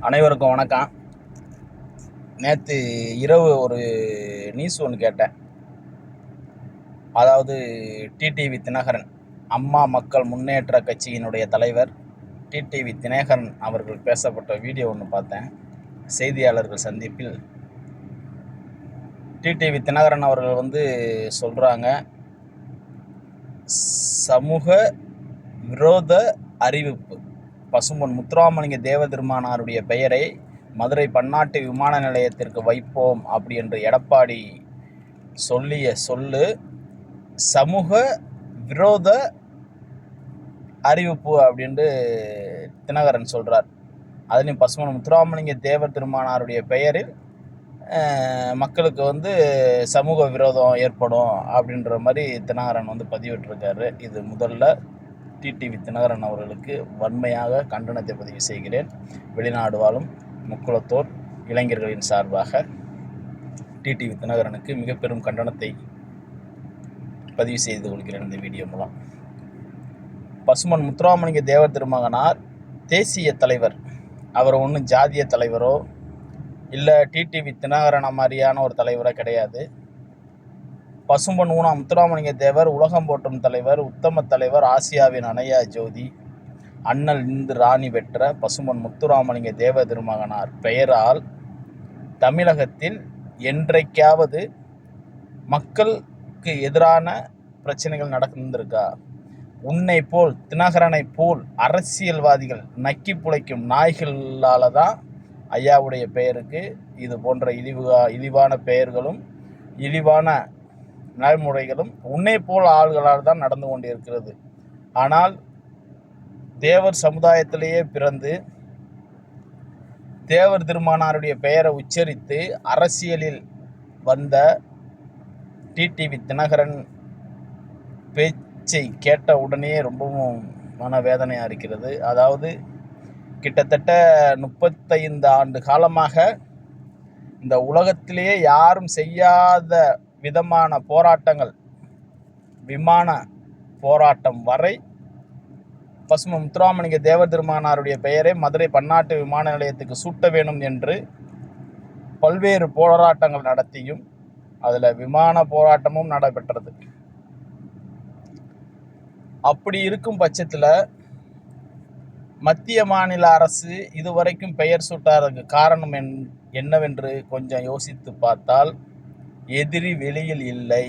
அனைவருக்கும் வணக்கம். நேற்று இரவு ஒரு நியூஸ் ஒன்று கேட்டேன். அதாவது டிடிவி தினகரன், அம்மா மக்கள் முன்னேற்ற கட்சியினுடைய தலைவர் டிடிவி தினகரன் அவர்கள் பேசப்பட்ட வீடியோ ஒன்று பார்த்தேன். செய்தியாளர்கள் சந்திப்பில் டிடிவி தினகரன் அவர்கள் சொல்கிறாங்க, சமூக விரோத அறிவிப்பு. பசும்பொன் முத்துராமலிங்க தேவபெருமானாருடைய பெயரை மதுரை பன்னாட்டு விமான நிலையத்திற்கு வைப்போம் அப்படி என்று எடப்பாடி சொல்லிய சொல்லு சமூக விரோத அறிவிப்பு அப்படின்ட்டு தினகரன் சொல்கிறார். அதுலேயும் பசும்பொன் முத்துராமலிங்க தேவபெருமானாருடைய பெயரில் மக்களுக்கு சமூக விரோதம் ஏற்படும் அப்படின்ற மாதிரி தினகரன் பதிவிட்டிருக்காரு. இது முதல்ல டிடிவி தினகரன் அவர்களுக்கு வன்மையாக கண்டனத்தை பதிவு செய்கிறேன். வெளிநாடு வாழும் முக்குளத்தோர் இளைஞர்களின் சார்பாக டிடிவி தினகரனுக்கு மிக பெரும் கண்டனத்தை பதிவு செய்து கொள்கிறேன் இந்த வீடியோ மூலம். பசும்பொன் முத்துராமலிங்க தேவர் திருமகனார் தேசிய தலைவர். அவர் ஒன்றும் ஜாதிய தலைவரோ இல்லை டிடிவி தினகரன மாதிரியான ஒரு தலைவரோ கிடையாது. பசும்பொன் ஊனா முத்துராமலிங்க தேவர் உலகம் போற்றும் தலைவர், உத்தம தலைவர், ஆசியாவின் அணையா ஜோதி, அண்ணல் இந்து ராணி பெற்ற பசும்பொன் முத்துராமலிங்க தேவ திருமகனார் பெயரால் தமிழகத்தில் என்றைக்காவது மக்களுக்கு எதிரான பிரச்சனைகள் நடந்திருக்கா? உன்னை போல் தினகரனை போல் அரசியல்வாதிகள் நக்கி புழைக்கும் நாய்களால் தான் ஐயாவுடைய பெயருக்கு இது போன்ற இழிவான பெயர்களும் இழிவான நடைமுறைகளும் உன்னை போல் ஆள்களால் தான் நடந்து கொண்டிருக்கிறது. ஆனால் தேவர் சமுதாயத்திலேயே பிறந்து தேவர் திருமகனாருடைய பெயரை உச்சரித்து அரசியலில் வந்த டிடிவி தினகரன் பேச்சை கேட்ட உடனே ரொம்பவும் மனவேதனையாக இருக்கிறது. அதாவது கிட்டத்தட்ட 35 ஆண்டு காலமாக இந்த உலகத்திலேயே யாரும் செய்யாத விதமான போராட்டங்கள், விமான போராட்டம் வரை பசும்பொன் முத்துராமலிங்க தேவர் திருமகனாருடைய பெயரை மதுரை பன்னாட்டு விமான நிலையத்துக்கு சூட்ட வேணும் என்று பல்வேறு போராட்டங்கள் நடத்தியும் அதில் விமான போராட்டமும் நடைபெற்றது. அப்படி இருக்கும் பட்சத்தில் மத்திய மாநில அரசு இதுவரைக்கும் பெயர் சூட்டாததுக்கு காரணம் என்னவென்று கொஞ்சம் யோசித்து பார்த்தால், எதிரி வெளியில் இல்லை.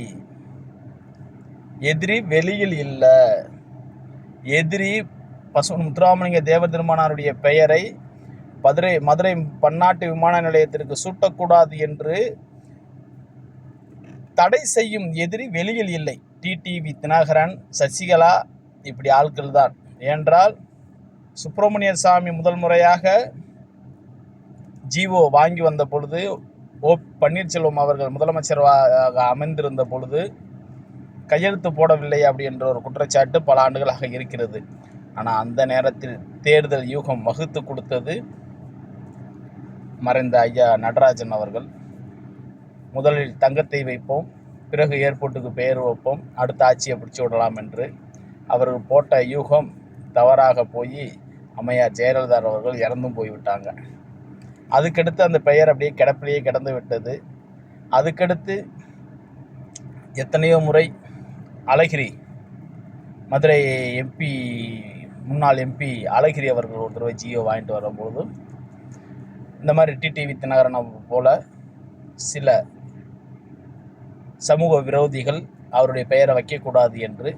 எதிரி பசும்பொன் முத்துராமலிங்க தேவர் திருமகனாருடைய பெயரை மதுரை பன்னாட்டு விமான நிலையத்திற்கு சூட்டக்கூடாது என்று தடை செய்யும் எதிரி வெளியில் இல்லை. டிடிவி தினகரன், சசிகலா இப்படி ஆட்கள் தான். ஏனென்றால் சுப்பிரமணிய சாமி முதல் முறையாக ஜிஓ வாங்கி வந்த பொழுது, ஓ பன்னீர்செல்வம் அவர்கள் முதலமைச்சராக அமைந்திருந்த பொழுது கையெழுத்து போடவில்லை அப்படி என்ற ஒரு குற்றச்சாட்டு பல ஆண்டுகளாக இருக்கிறது. ஆனால் அந்த நேரத்தில் தேர்தல் யூகம் வகுத்து கொடுத்தது மறைந்த ஐயா நடராஜன் அவர்கள். முதலில் தங்கத்தை வைப்போம், பிறகு ஏர்போர்ட்டுக்கு பெயர் வைப்போம், அடுத்த ஆட்சியை பிடிச்சி விடலாம் என்று அவர்கள் போட்ட யூகம் தவறாக போய் அம்மையார் ஜெயலலிதா அவர்கள் இறந்தும் போய்விட்டாங்க. அதுக்கடுத்து அந்த பெயர் அப்படியே கிடப்பிலேயே கிடந்து விட்டது. அதுக்கடுத்து எத்தனையோ முறை அழகிரி, மதுரை எம்பி, முன்னாள் எம்பி அழகிரி அவர்கள் ஒரு தடவை ஜியோ வாங்கிட்டு வரும்பொழுது இந்த மாதிரி டிடிவி தினகரனை போல சில சமூக விரோதிகள் அவருடைய பெயரை வைக்கக்கூடாது என்று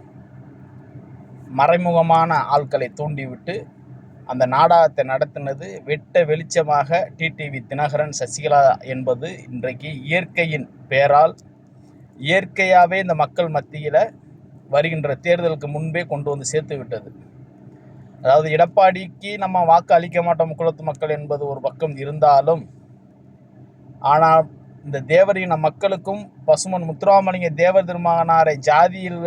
மறைமுகமான ஆட்களை தூண்டிவிட்டு அந்த நாடகத்தை நடத்தினது வெட்ட வெளிச்சமாக டிடிவி தினகரன், சசிகலா என்பது இன்றைக்கு இயற்கையின் பெயரால் இயற்கையாகவே இந்த மக்கள் மத்தியில் வருகின்ற தேர்தலுக்கு முன்பே கொண்டு வந்து சேர்த்து விட்டது. அதாவது எடப்பாடிக்கு நம்ம வாக்கு அளிக்க மாட்டோம் முக்குளத்து மக்கள் என்பது ஒரு பக்கம் இருந்தாலும், ஆனால் இந்த தேவரின மக்களுக்கும் பசும்பொன் முத்துராமலிங்க தேவர் திருமகனாரை ஜாதியில்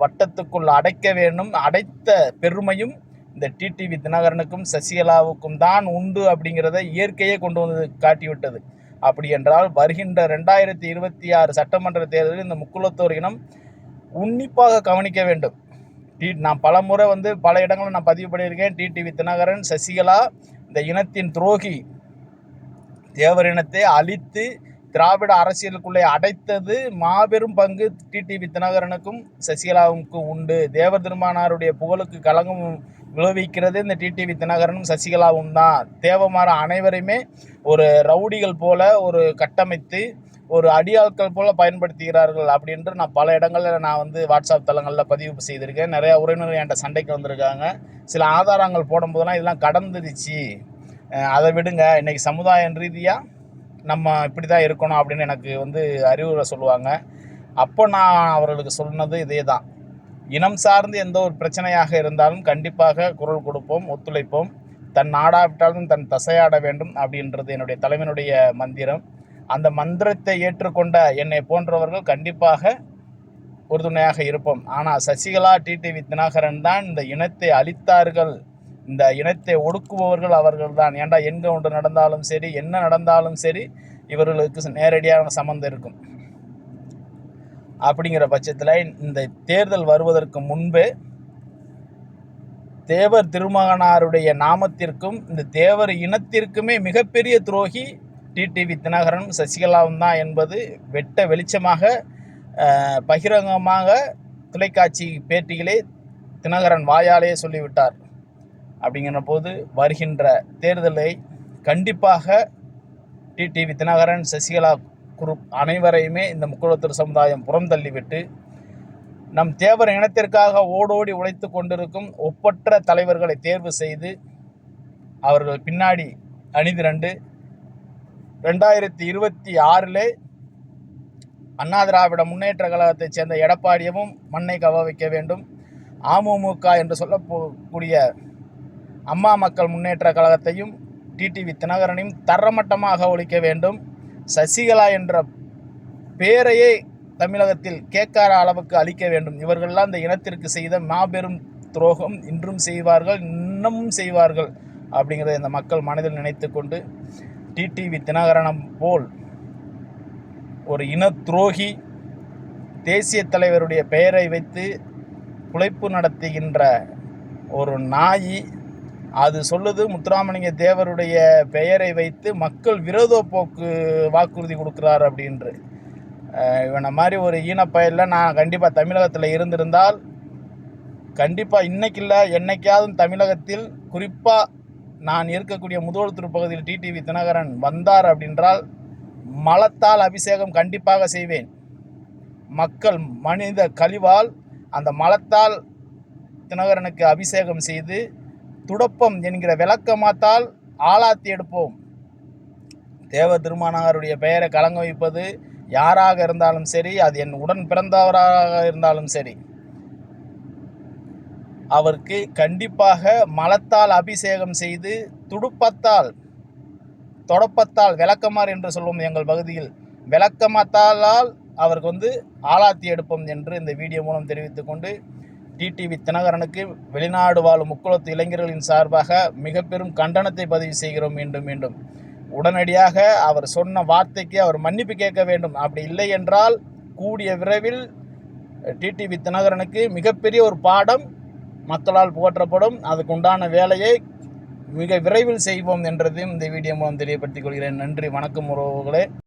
வட்டத்துக்குள் அடைக்க வேண்டும், அடைத்த பெருமையும் இந்த டிடிவி தினகரனுக்கும் சசிகலாவுக்கும் தான் உண்டு அப்படிங்கிறத இயற்கையே கொண்டு வந்து காட்டிவிட்டது. அப்படி என்றால் வருகின்ற 2026 சட்டமன்ற தேர்தலில் இந்த முக்குளத்தோர் இனம் உன்னிப்பாக கவனிக்க வேண்டும். நான் பல முறை பல இடங்களில் நான் பதிவு பண்ணியிருக்கேன். டிடிவி தினகரன், சசிகலா இந்த இனத்தின் துரோகி தேவர் இனத்தை அழித்து திராவிட அரசியலுக்குள்ளே அடைத்தது மாபெரும் பங்கு டிடிவி தினகரனுக்கும் சசிகலாவுக்கும் உண்டு. தேவர் திருமானாருடைய புகழுக்கு களங்கம் விளைவிக்கிறது இந்த டிடிவி தினகரனும் சசிகலாவும் தான். தேவமாற அனைவரையுமே ஒரு ரவுடிகள் போல ஒரு கட்டமைத்து ஒரு அடியாட்கள் போல பயன்படுத்துகிறார்கள் அப்படின்று நான் பல இடங்களில் நான் வாட்ஸ்அப் தளங்களில் பதிவு செய்திருக்கேன். நிறையா உறவினர்கள் என்கிட்ட சண்டைக்கு வந்திருக்காங்க. சில ஆதாரங்கள் போடும்போதெல்லாம் இதெல்லாம் கடந்துருச்சு, அதை விடுங்க, இன்றைக்கி சமுதாய ரீதியாக நம்ம இப்படி தான் இருக்கணும் அப்படின்னு எனக்கு அறிவுரை சொல்லுவாங்க. அப்போ நான் அவர்களுக்கு சொன்னது இதே தான். இனம் சார்ந்து எந்த ஒரு பிரச்சனையாக இருந்தாலும் கண்டிப்பாக குரல் கொடுப்போம், ஒத்துழைப்போம். தன் நாடாவிட்டாலும் தன் தசையாட வேண்டும் அப்படின்றது என்னுடைய தலைவனுடைய மந்திரம். அந்த மந்திரத்தை ஏற்றுக்கொண்ட என்னை போன்றவர்கள் கண்டிப்பாக உறுதுணையாக இருப்போம். ஆனால் சசிகலா டிடிவி தினகரன் தான் இந்த இனத்தை அழித்தார்கள், இந்த இனத்தை ஒடுக்குபவர்கள் அவர்கள் தான். ஏன்டா எங்கே ஒன்று நடந்தாலும் சரி, என்ன நடந்தாலும் சரி, இவர்களுக்கு நேரடியான சம்மந்தம் இருக்கும். அப்படிங்கிற பட்சத்தில் இந்த தேர்தல் வருவதற்கு முன்பே தேவர் திருமகனாருடைய நாமத்திற்கும் இந்த தேவர் இனத்திற்குமே மிகப்பெரிய துரோகி டிடிவி தினகரனும் சசிகலாவும் தான் என்பது வெட்ட வெளிச்சமாக பகிரங்கமாக தொலைக்காட்சி பேட்டிகளே தினகரன் வாயாலே சொல்லிவிட்டார். அப்படிங்கிற போது வருகின்ற தேர்தலை கண்டிப்பாக டிடிவி தினகரன் சசிகலா குரூப் அனைவரையுமே இந்த முக்குளத்தூர் சமுதாயம் புறம் தள்ளிவிட்டு நம் தேவர் இனத்திற்காக ஓடோடி உழைத்து கொண்டிருக்கும் ஒப்பற்ற தலைவர்களை தேர்வு செய்து அவர்கள் பின்னாடி அணிதிரண்டு 2026 அண்ணா திராவிட முன்னேற்ற கழகத்தைச் சேர்ந்த எடப்பாடியவும் மண்ணை கவ வைக்க வேண்டும். அமமுக என்று சொல்லக்கூடிய அம்மா மக்கள் முன்னேற்ற கழகத்தையும் டிடிவி தினகரனையும் தரமட்டமாக ஒழிக்க வேண்டும். சசிகலா என்ற பெயரையே தமிழகத்தில் கேட்காத அளவுக்கு அளிக்க வேண்டும். இவர்கள்லாம் இந்த இனத்திற்கு செய்த மாபெரும் துரோகம் இன்றும் செய்வார்கள், இன்னமும் செய்வார்கள் அப்படிங்கிறத இந்த மக்கள் மனதில் நினைத்து கொண்டு டிடிவி தினகரனம் போல் ஒரு இன துரோகி தேசிய தலைவருடைய பெயரை வைத்து பிழைப்பு நடத்துகின்ற ஒரு நாயி, அது சொல்லுது முத்துராமலிங்க தேவருடைய பெயரை வைத்து மக்கள் விரோத போக்கு வாக்குறுதி கொடுக்குறாரு அப்படின்று. இவனை மாதிரி ஒரு ஈனப்பயலில் நான் கண்டிப்பாக தமிழகத்தில் இருந்திருந்தால் கண்டிப்பாக இன்னைக்கு இல்லை என்னைக்காவது தமிழகத்தில் குறிப்பாக நான் இருக்கக்கூடிய முதல்வர் பகுதியில் டிடிவி தினகரன் வந்தார் அப்படின்றால் மலத்தால் அபிஷேகம் கண்டிப்பாக செய்வேன். மக்கள் மனித கழிவால் அந்த மலத்தால் தினகரனுக்கு அபிஷேகம் செய்து துடப்பம் என்கிற விளக்கமாத்தால் ஆளாத்தி எடுப்போம். தேவர் திருமானாருடைய பெயரை கலங்க வைப்பது யாராக இருந்தாலும் சரி, அது என் உடன் பிறந்தவராக இருந்தாலும் சரி, அவருக்கு கண்டிப்பாக மலத்தால் அபிஷேகம் செய்து துடுப்பத்தால் தொடப்பத்தால் விளக்கமாறு என்று சொல்வோம் எங்கள் பகுதியில், விளக்கமாத்தால் அவருக்கு ஆளாத்தி எடுப்போம் என்று இந்த வீடியோ மூலம் தெரிவித்துக்கொண்டு டிடிவி தினகரனுக்கு வெளிநாடு வாழும் முக்குளத்து இளைஞர்களின் சார்பாக மிக பெரும் கண்டனத்தை பதிவு செய்கிறோம். மீண்டும் உடனடியாக அவர் சொன்ன வார்த்தைக்கு அவர் மன்னிப்பு கேட்க வேண்டும். அப்படி இல்லை என்றால் கூடிய விரைவில் டிடிவி தினகரனுக்கு மிகப்பெரிய ஒரு பாடம் மக்களால் போற்றப்படும். அதுக்குண்டான வேலையை மிக விரைவில் செய்வோம் என்றதையும் இந்த வீடியோ மூலம் தெரியப்படுத்திக் கொள்கிறேன். நன்றி, வணக்கம் உறவுகளே.